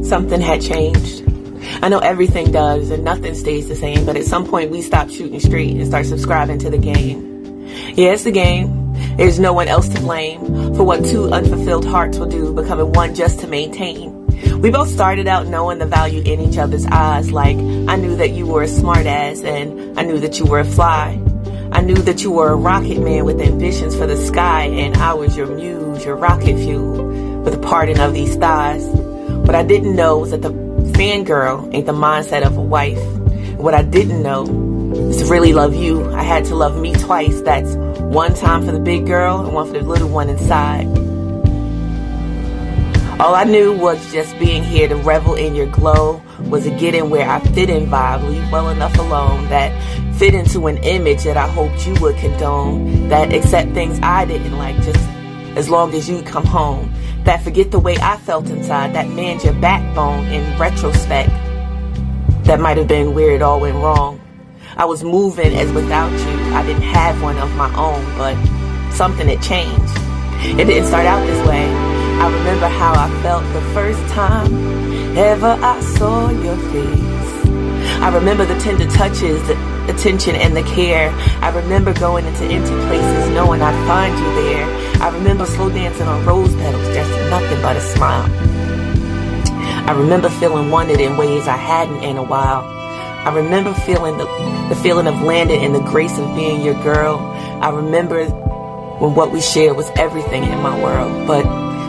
Something had changed. I know everything does and nothing stays the same, but at some point we stop shooting straight and start subscribing to the game. Yeah, it's the game. There's no one else to blame for what two unfulfilled hearts will do, becoming one just to maintain. We both started out knowing the value in each other's eyes, like I knew that you were a smartass and I knew that you were a fly. I knew that you were a rocket man with ambitions for the sky, and I was your muse, your rocket fuel, with a parting of these thighs. What I didn't know was that the fangirl ain't the mindset of a wife. What I didn't know is to really love you, I had to love me twice. That's one time for the big girl and one for the little one inside. All I knew was just being here to revel in your glow was a get in where I fit in vibe, leave well enough alone, that fit into an image that I hoped you would condone, that accept things I didn't like just as long as you'd come home, that forget the way I felt inside, that manned your backbone in retrospect. That might have been where it all went wrong. I was moving as without you, I didn't have one of my own, but something had changed. It didn't start out this way. I remember how I felt the first time ever I saw your face. I remember the tender touches, the attention and the care. I remember going into empty places knowing I'd find you there. I remember slow dancing on rose petals, just nothing but a smile. I remember feeling wanted in ways I hadn't in a while. I remember feeling the feeling of landing in the grace of being your girl. I remember when what we shared was everything in my world, but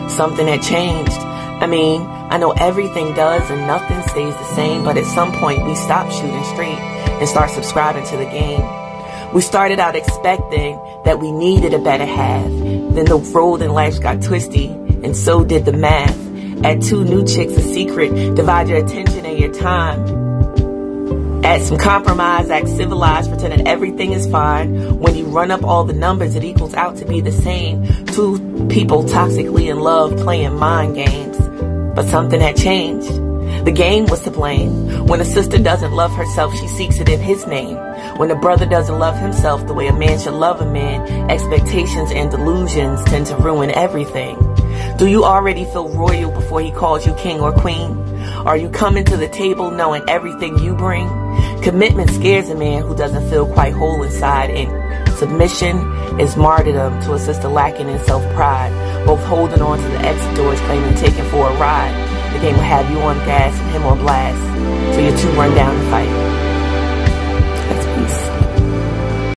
something had changed. I mean, I know everything does and nothing stays the same, but at some point we stop shooting straight and start subscribing to the game. We started out expecting that we needed a better half. Then the road in life got twisty, and so did the math. Add two new chicks a secret, divide your attention and your time. Add some compromise, act civilized, pretending everything is fine. When you run up all the numbers, it equals out to be the same. Two people toxically in love playing mind games. But something had changed. The game was to blame. When a sister doesn't love herself, she seeks it in his name. When a brother doesn't love himself the way a man should love a man, expectations and delusions tend to ruin everything. Do you already feel royal before he calls you king or queen? Are you coming to the table knowing everything you bring? Commitment scares a man who doesn't feel quite whole inside, and submission is martyrdom to a sister lacking in self-pride, both holding on to the exit doors claiming taken for a ride. The game will have you on gas and him on blast, so you two run down the fight.